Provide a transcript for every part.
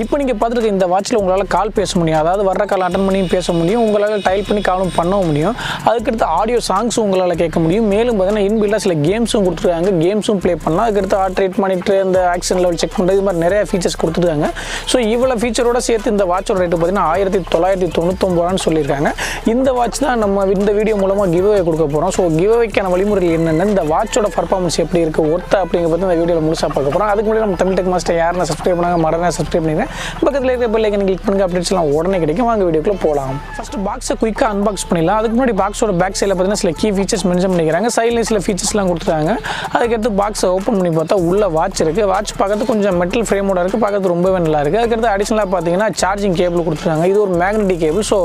இப்போ நீங்கள் பார்த்துருக்க இந்த வாட்சில் உங்களால் கால் பேச முடியும், அதாவது வர்ற கால் அட்டன் பண்ணி பேச முடியும், உங்களால் டைப் பண்ணி காலும் பண்ணவும் முடியும். அதுக்கடுத்து ஆடியோ சாங்ஸும் உங்களால் கேட்க முடியும். மேலும் பார்த்தீங்கன்னா இன்பில்டாக சில கேம்ஸும் கொடுத்துருக்காங்க, கேம்ஸும் ப்ளே பண்ணலாம். அதுக்கடுத்து ஹார்ட் ரேட் மானிட்டர், இந்த ஆக்ஷன் லெவல் செக் பண்ணுறது, இது மாதிரி நிறைய ஃபீச்சர்ஸ் கொடுத்துருக்காங்க. ஸோ இவ்வளோ ஃபீச்சரோட சேர்த்து இந்த வாட்சோட ரேட்டு பார்த்தீங்கன்னா 1999 சொல்லியிருக்காங்க. இந்த வாட்ச் தான் நம்ம இந்த வீடியோ மூலமாக கிவ்அவே கொடுக்க போகிறோம். ஸோ கிவ்அவேக்கான வழிமுறைகள் என்னென்ன, இந்த வாட்சோட பர்ஃபார்மன்ஸ் எப்படி இருக்குது, ஒர்த்தா அப்படிங்கிற பற்றி இந்த வீடியோவில் முழுசாக பார்க்க போகிறோம். அதுக்கு முன்னாடி நம்ம தமிழ் டெக் மாஸ்டர் யாருன்னா சப்ஸ்கிரைப் பண்ணாங்க, மறந்து சப்ஸ்கிரைப் பண்ணிடுங்க. பக்கத்தில் இருக்க பெல் ஐக்கனை கிளிக் பண்ணுங்க, அப்டேட்ஸ் எல்லாம் உடனே கிடைக்கும். வாங்க வீடியோக்குள்ள போகலாம். ஃபர்ஸ்ட் பாக்ஸை குயிக்காக அன்பாக்ஸ் பண்ணிடலாம். அதுக்கு முன்னாடி பாக்ஸோட பேக் சைடில் பார்த்தீங்கன்னா சில கீ ஃபீச்சர்ஸ் மென்ஷன் பண்ணிக்கிறாங்க. சைடில் சில ஃபீச்சர்ஸ்லாம் கொடுத்துருக்காங்க. அதுக்கடுத்து பாக்ஸை ஓப்பன் பண்ணி பார்த்தா உள்ள வாட்ச் இருக்குது. வாட்ச் பார்க்கறது கொஞ்சம் மெட்டல் ஃப்ரேமோட இருக்குது, பார்க்கறது ரொம்பவே நல்லா இருக்குது. அதுக்கடுத்து அடிஷனலாக பார்த்தீங்கன்னா சார்ஜிங் கேபிள் கொடுத்துருக்காங்க. இது ஒரு மேக்னெட்டிக் கேபிள். ஸோ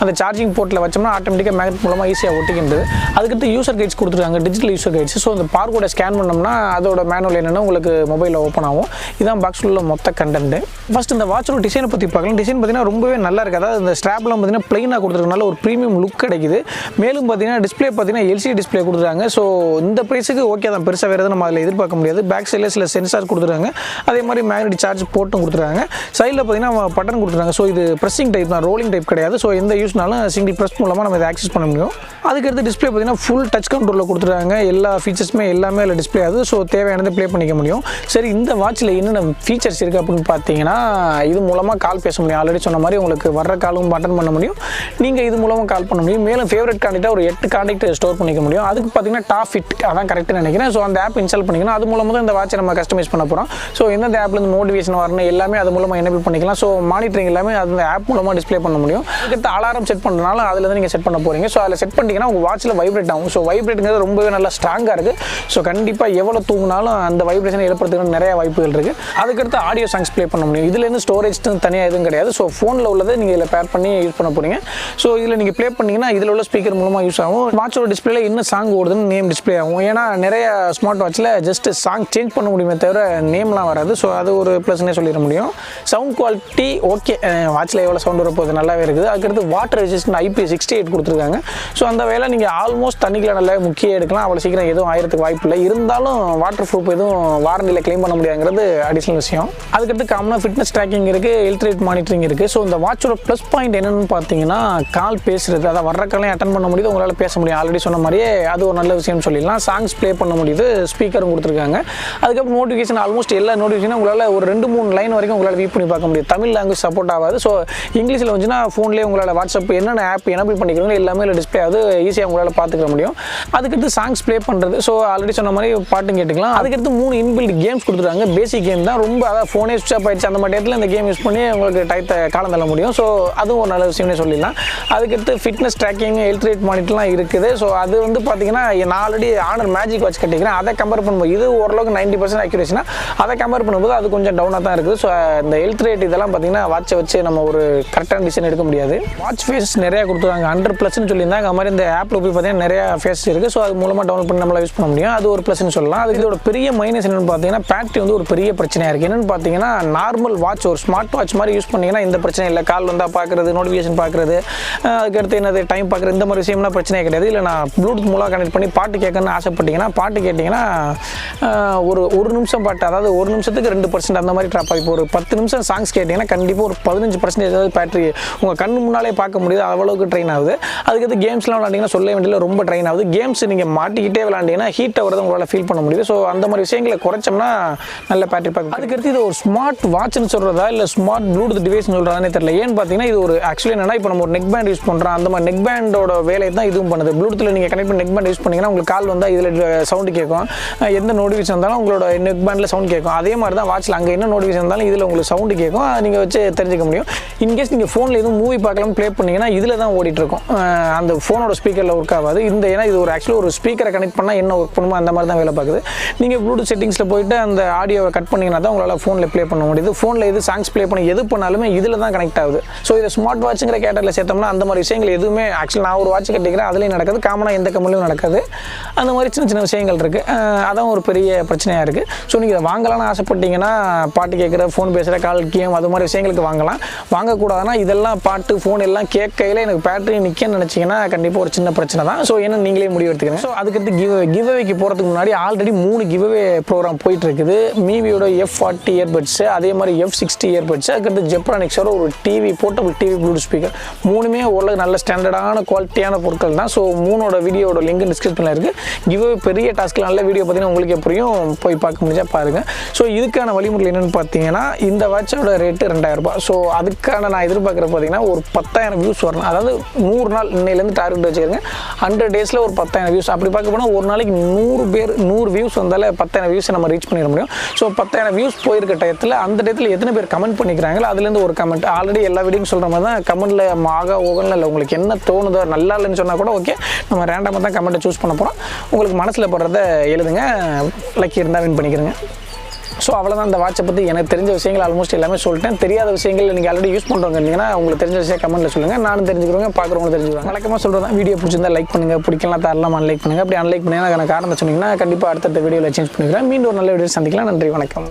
அந்த சார்ஜிங் போர்ட்டில் வச்சோம்னா ஆட்டோமேட்டிக்காக மேக்னெட் மூலமாக ஈஸியாக ஒட்டிக்கின்றது. அதுக்கடுத்து யூசர் கைட்ஸ் கொடுத்துருக்காங்க, டிஜிட்டல் யூசர் கைட்ஸ். ஸோ அந்த பார்கோட ஸ்கேன் பண்ணோம்னா அதோட மேனுவல் என்னென்னா உங்களுக்கு மொபைலில் ஓப்பன் ஆகும். இதான் பாக்ஸில் உள்ள மொத்த கண்டென்ட். ஃபர்ஸ்ட் இந்த வாட்சோட டிசைனை பற்றி பார்க்கலாம். டிசைன் பார்த்தீங்கன்னா ரொம்பவே நல்லா இருக்குது. அதாவது இந்த ஸ்ட்ராப்லாம் பார்த்தீங்கன்னா பிளைனாக கொடுத்துருக்கனால ஒரு ப்ரீமியம் லுக் கிடைக்குது. மேலும் பார்த்தீங்கன்னா டிஸ்பிளே பார்த்தீங்கன்னா எல்சிடி டிஸ்பிளே கொடுத்துருக்காங்க. ஸோ இந்த ப்ரைஸுக்கு ஓகே தான், பெருசாக வேறு எதுவும் நம்ம அதில் எதிர்பார்க்க முடியாது. பேக் சைடில் சில சென்சார் கொடுத்துருக்காங்க, அதே மாதிரி மேக்னெட்டிக் சார்ஜ் போட்டும் கொடுத்துருக்காங்க. சைடில் பார்த்தீங்கன்னா பட்டன் கொடுத்துருக்காங்க. ஸோ இது ப்ரெஸ்ஸிங் டைப் தான், ரோலிங் டைப் கிடையாது. ஸோ எந்த யூஸ்னாலும் சிங்கிள் ப்ரெஸ் மூலமாக நம்ம இதை ஆக்சஸ் பண்ண முடியும். அதுக்கடுத்து டிஸ்பிளே பார்த்தீங்கன்னா ஃபுல் டச் கண்ட்ரோலில் கொடுத்துருக்காங்க. எல்லா ஃபீச்சர்ஸுமே எல்லாமே அதில் டிஸ்பிளே ஆகுது. ஸோ தேவையானதை ப்ளே பண்ணிக்க முடியும். சரி, இந்த வாட்சில் என்னென்ன ஃபீச்சர்ஸ் இருக்குது அப்படின்னு பார்த்தீங்கன்னா, இது மூலமாக கால் பேச முடியும். ஆல்ரெடி சொன்ன மாதிரி உங்களுக்கு வர்ற காலும் அட்டன் பண்ண முடியும். நீங்கள் இது மூலமாக கால் பண்ண முடியும். மேலும் ஃபேவரட் கான்டாக்டாக ஒரு 8 கான்டாக்ட் ஸ்டோர் பண்ணிக்க முடியும். அதுக்கு பார்த்தீங்கன்னா டாப் ஃபிட் அதான் கரெக்டாக நினைக்கிறேன். ஸோ அந்த ஆப் இன்ஸ்டால் பண்ணிக்கணும். அது மூலமாக தான் இந்த வாட்சை நம்ம கஸ்டமைஸ் பண்ண போகிறோம். ஸோ எந்தெந்த ஆப்லேருந்து நோட்டிஃபிகேஷன் வரணும் எல்லாமே அது மூலமாக எனேபிள் பண்ணிக்கலாம். ஸோ மானிட்டரிங் எல்லாமே அந்த ஆப் மூலமாக டிஸ்பிளே பண்ண முடியும். அதுக்கு அலாரம் செட் பண்ணுறதுனால அதில் தான் நீங்கள் செட் பண்ண போகிறீங்க. ஸோ அதில் செட் பண்ணிட்டீங்கன்னா உங்கள் வாட்சில் வைப்ரேட் ஆகும். ஸோ வைப்ரேட்டுங்கிறது ரொம்பவே நல்லா ஸ்ட்ராங்காக இருக்குது. ஸோ கண்டிப்பாக எவ்வளோ தூங்கினாலும் அந்த வைப்ரேஷனை எழுப்புறதுக்கு நிறைய வாய்ப்புகள் இருக்குது. அதுக்கடுத்து ஆடியோ சாங்ஸ் ப்ளே பண்ண முடியும். இதுலேருந்து ஸ்டோரேஜ் தனியாக எதுவும் கிடையாது. ஸோ ஃபோனில் உள்ளதை நீங்கள் இதில் பேர் பண்ணி யூஸ் பண்ண போகிறீங்க. ஸோ இதில் நீங்கள் ப்ளே பண்ணிங்கன்னா இதில் உள்ள ஸ்பீக்கர் மூலமாக யூஸ் ஆகும். வாட்சோட டிஸ்பிளேல என்ன சாங் ஓடுதுன்னு நேம் டிஸ்பிளே ஆகும். ஏன்னா நிறைய ஸ்மார்ட் வாட்சில் ஜஸ்ட் சாங் சேஞ்ச் பண்ண முடியுமே தவிர நேம்லாம் வராது. ஸோ அது ஒரு ப்ளஸ்னே சொல்லிட முடியும். சவுண்ட் குவாலிட்டி ஓகே, வாட்சில் எவ்வளோ சவுண்ட் வரப்போகுது நல்லாவே இருக்குது. அதுக்கடுத்து வாட்டர் ரெசிஸ்டன்ட் IP68 கொடுத்துருக்காங்க. ஸோ அந்த வேலை நீங்கள் ஆல்மோஸ்ட் தண்ணிக்குள்ள நல்லா முக்கிய எடுக்கலாம். அவ்வளோ சீக்கிரம் எதுவும் ஆயிரத்துக்கு வாய்ப்பு இல்லை. இருந்தாலும் வாட்டர் ப்ரூஃப் எதுவும் வாரண்டியில் கிளைம் பண்ண முடியாங்கிறது அடிஷனல் விஷயம். அதுக்கடுத்து காமனாக ஃபிட்னஸ் ட்ராக்கிங் இருக்குது, ஹெல்த் ரேட் மானிட்டரிங் இருக்குது. ஸோ இந்த வாட்சோட ப்ளஸ் பாயிண்ட் என்னென்னு பார்த்தீங்கன்னா கால் பேசுகிறது, அதாவது வர்ற காலையும் அட்டன் பண்ண முடியுது, உங்களால் பேச முடியும். ஆல்ரெடி சொன்ன மாதிரியே அது ஒரு நல்ல விஷயம்னு சொல்லிடலாம். சாங்ஸ் ப்ளே பண்ண முடியுது, ஸ்பீக்கரும் கொடுத்துருக்காங்க. அதுக்கப்புறம் நோட்டிஃபிகேஷன் ஆல்மோஸ்ட் எல்லா நோட்டிஃபிகேஷனும் உங்களால் ஒரு 2-3 லைன் வரைக்கும் உங்களால் வியூ பண்ணி பார்க்க முடியும். தமிழ் லாங்குவேஜ் சப்போர்ட் ஆகாது. ஸோ இங்கிலீஷில் வந்துச்சுன்னா ஃபோன்லேயே உங்களால் வாட்ஸ்அப் என்னென்ன ஆப் எனேபிள் பண்ணிக்கிறீங்களோ எல்லாமே இல்லை டிஸ்பிளே ஆகுது, ஈஸியாக உங்களால் பார்த்துக்க முடியும். அதுக்கடுத்து சாங்ஸ் ப்ளே பண்ணுறது. ஸோ ஆல்ரெடி சொன்ன மாதிரி பாட்டும் கேட்டுக்கலாம். அதுக்கடுத்து 3 இன்பில்ட் கேம்ஸ் கொடுத்துருக்காங்க. பேசிக் கேம் தான், ரொம்ப அதாவது ஃபோனே சுவிட்ச் ஆஃப் ஆயிடுச்சு அந்த மாதிரி இடத்துல இந்த கேம் யூஸ் பண்ணி உங்களுக்கு டயத்தை காலம் தள்ள முடியும். ஸோ அதுவும் ஒரு நல்ல விஷயம்னே சொல்லிடலாம். அதுக்கடுத்து ஃபிட்னஸ் ட்ராக்கிங், ஹெல்த் ரேட் மானிட்டர்லாம் இருக்குது. ஸோ அது வந்து பார்த்தீங்கன்னா நான் ஆல்ரெடி ஆனர் மேஜிக் வாட்ச் கட்டிக்கிறேன். அதை கம்பேர் பண்ணும்போது இது ஓரளவுக்கு 90% அக்யூரேசினா, அதை கம்பேர் பண்ணும்போது அது கொஞ்சம் டவுனாக தான் இருக்குது. ஸோ இந்த ஹெல்த் ரேட் இதெல்லாம் பார்த்தீங்கன்னா வாட்சை வச்சு நம்ம ஒரு கரெக்டான டிசிஷன் எடுக்க முடியாது. வாட்ச் ஃபேஸ் நிறையா கொடுத்துருக்காங்க. 100+ சொல்லியிருந்தாங்க. அது மாதிரி இந்த ஆப்பில் போய் பார்த்தீங்கன்னா நிறையா ஃபேஸ் இருக்குது. ஸோ அது மூலமாக டவுன்லோட் பண்ணி நம்மளால் யூஸ் பண்ண முடியும். அது ஒரு ப்ளஸ்ன்னு சொல்லலாம். அதுக்கு இதோட பெரிய மைனஸ் என்னென்னு பார்த்தீங்கன்னா பேட்டரி வந்து ஒரு பெரிய பிரச்சனையாக இருக்குது. என்னென்னு பார்த்தீங்கன்னா நார்மல் வாட்ச் ஒரு ஸ்மார்ட் வாட்ச் மாதிரி யூஸ் பண்ணிங்கன்னா இந்த பிரச்சனை இல்லை. கால் வந்தால் பார்க்குறது, நோட்டிஃபிகேஷன் பார்க்குறது, அதுக்கடுத்து என்னது டைம் பார்க்குறது, இந்த மாதிரி விஷயம்லாம் பிரச்சனையே கிடையாது. இல்லை நான் ப்ளூடூத் மூலம் கனெக்ட் பண்ணி பாட்டு கேட்கணும்னு ஆசைப்பட்டீங்கன்னா பாட்டு கேட்டிங்கன்னா ஒரு நிமிஷம் பாட்டு, அதாவது ஒரு நிமிஷத்துக்கு 2% அந்த மாதிரி ட்ராப் ஆகி, இப்போ ஒரு 10 நிமிஷம் சாங்ஸ் கேட்டிங்கன்னா கண்டிப்பாக ஒரு 15% பேட்டரி உங்கள் கண்ணு முன்னாலே பார்க்க முடியுது, அவ்வளோக்கு ட்ரெயின் ஆகுது. அதுக்கடுத்து கேம்ஸ்லாம் விளாண்டிங்கன்னா சொல்ல வேண்டியதில்லை, ரொம்ப ட்ரெயின் ஆகுது. கேம்ஸ் நீங்கள் மாட்டிக்கிட்டே விளாண்டிங்கன்னா ஹீட் ஆகிறத உங்களால் ஃபீல் பண்ண முடியுது. ஸோ அந்த மாதிரி விஷயங்களை குறைச்சோம்னா நல்ல பேட்டரி பார்க்க. அதுக்கடுத்து இது ஒரு ஸ்மார்ட் வாட்ச்னு சொல்கிறதா இல்லை ஸ்மார்ட் ப்ளூடூத் டிவைஸ்னு சொல்கிறதானே தெரியல. ஏன்னு பார்த்தீங்கன்னா இது ஒரு ஆக்சுவலி என்னன்னா, இப்போ நம்ம ஒரு நெக் பேண்ட் யூஸ் பண்ணுறோம், அந்த மாதிரி நெக் பேண்டோட வேலையை தான் இதுவும் பண்ணுது. ப்ளூடூத்தில் நீங்கள் கனெக்ட் பண்ணி நெக் பேண்ட் யூஸ் பண்ணிங்கன்னா உங்களுக்கு கால் வந்தால் இதில் சவுண்டு கேட்கும். எந்த நோட்டிஃபிகேஷன் வந்தாலும் உங்களோட நெக் பேண்டில் சவுண்ட் கேட்கும். அதே மாதிரி தான் வாட்சில் அங்கே என்ன நோட்டிஃபிகேஷன் இருந்தாலும் இதில் உங்களுக்கு சவுண்டு கேட்கும். அதை நீங்கள் வச்சு தெரிஞ்சிக்க முடியும். இன்கேஸ் நீங்கள் ஃபோனில் எதுவும் மூவி பார்க்கலாம் ப்ளே பண்ணிங்கன்னா இதில் தான் ஓடிட்டுருக்கும். அந்த ஃபோனோட ஸ்பீக்கரில் ஒர்க் ஆகாது. ஏன்னா இது ஒரு ஆக்சுவலி ஒரு ஸ்பீக்கரை கனெக்ட் பண்ணால் என்ன ஒர்க் பண்ணுமோ அந்த மாதிரி தான் வேலை பார்க்குது. நீங்கள் ப்ளூடூத் செட்டிங்ஸில் போயிட்டு அந்த ஆடியோவை கட் பண்ணிங்கன்னா தான் உங்களால் ஃபோனில் ப்ளே பண்ண முடியுது. ஃபோனில் எது சாங்ஸ் ப்ளே பண்ணி எது பண்ணாலுமே இதில் தான் கனெக்ட் ஆகுது. ஸோ இதை ஸ்மார்ட் வாட்சுங்கிற கேட்டரில் சேர்த்தோம்னா அந்த மாதிரி விஷயங்கள் எதுவுமே ஆக்சுவலி நான் ஒரு வாட்ச் கட்டிக்கிறேன், அதுலேயும் நடக்குது, காமனாக எந்த கம்பெனியும் நடக்காது. அந்த மாதிரி சின்ன சின்ன விஷயங்கள் இருக்குது. அதான் ஒரு பெரிய பிரச்சனையாக இருக்குது. ஸோ நீங்கள் இதை வாங்கலாம்னு ஆசைப்பட்டீங்கன்னா பாட்டு கேட்குற, ஃபோன் பேசுகிற, கால் கேம் அது மாதிரி விஷயங்களுக்கு வாங்கலாம். வாங்கக்கூடாதுன்னா இதெல்லாம் பாட்டு ஃபோன் எல்லாம் கேட்கையில் எனக்கு பேட்டரி நிற்கன்னு நினச்சிங்கன்னா கண்டிப்பாக ஒரு சின்ன பிரச்சனை தான். ஸோ என்ன நீங்களே முடிவு எடுத்துக்கிறேன். ஸோ அதுக்கடுத்து கிவ்அவேக்கு போகிறதுக்கு முன்னாடி ஆல்ரெடி 3 கிவ்அவே ப்ரோக்ராம் போயிட்டு இருக்குது. மீவியோட F40 இயர்பட்ஸ், அதே மாதிரி ப்ளூடூத் 60 இயர்பட்ஸ், அதுக்கடுத்து ஜெப்ரானிக்ஸோட ஒரு TV, portable TV Bluetooth speaker. மூணுமே ஓரளவுக்கு நல்ல ஸ்டாண்டர்டான குவாலிட்டியான பொருட்கள் தான். ஸோ மூணோட வீடியோட லிங்க் டிஸ்கிரிப்ஷனில் இருக்குது. கிவ் பெரிய டாஸ்க்கில் நல்ல வீடியோ பார்த்தீங்கன்னா உங்களுக்கு எப்படியும் போய் பார்க்க முடிஞ்சால் பாருங்கள். ஸோ இதுக்கான வழிமுறை என்னென்னு பார்த்தீங்கன்னா, இந்த வாட்சோட ரேட்டு 2000 ரூபாய். ஸோ அதுக்கான நான் எதிர்பார்க்குறது பார்த்தீங்கன்னா ஒரு 10,000 வியூஸ் வரணும். அதாவது 100 நாள் இன்னையிலேருந்து டார்கெட் வச்சுருங்க. 100 டேஸில் ஒரு 10,000 வியூஸ். அப்படி பார்க்க போனால் ஒரு நாளைக்கு 100 வியூஸ் வந்தாலே 10,000 வியூஸை நம்ம ரீச் பண்ணிட முடியும். ஸோ 10,000 வியூஸ் போயிருக்க டயத்தில் அந்த டயத்தில் எத்தனை பேர் கமெண்ட் பண்ணிக்கிறாங்களோ அதுலேருந்து ஒரு கமெண்ட். ஆல்ரெடி எல்லா வீடியோவும் சொல்கிற மாதிரி தான், கமெண்ட்டில் ஆக ஓகனில் இல்லை, உங்களுக்கு என்ன தோணுதோ, நல்லா இல்லைன்னு சொன்னால் கூட ஓகே, நம்ம ரேண்டமாக தான் கமெண்ட்டை சூஸ் பண்ண போகிறோம். உங்களுக்கு மனசில் படுறத எழுதுங்க, லக்கி இருந்தால் வின் பண்ணிக்கிறேங்க. ஸோ அவ்வளோதான். அந்த வாட்சை பற்றி எனக்கு தெரிஞ்ச விஷயங்கள் ஆல்மோஸ்ட் எல்லாமே சொல்லிட்டேன். தெரியாத விஷயங்கள் நீங்கள் ஆல்ரெடி யூஸ் பண்ணுறவங்க இருந்தீங்கன்னா உங்களுக்கு தெரிஞ்ச விஷயம் கமெண்ட்டில் சொல்லுங்கள், நானும் தெரிஞ்சுக்கிறவங்க, பார்க்குறவங்க தெரிஞ்சுக்கிறோம். வழக்கமாக சொல்கிறேன், வீடியோ பிடிச்சிருந்தா லைக் பண்ணுங்கள், பிடிக்கலாம் தாராளமாக அன்லைக் பண்ணுங்கள். அப்படி அன்லைக் பண்ணி காரணம் சொன்னீங்கன்னா கண்டிப்பாக அடுத்த வீடியோவில் சேஞ்ச் பண்ணிக்கிறேன். மீண்டும் ஒரு நல்ல வீடியோ சந்திக்கலாம். நன்றி, வணக்கம்.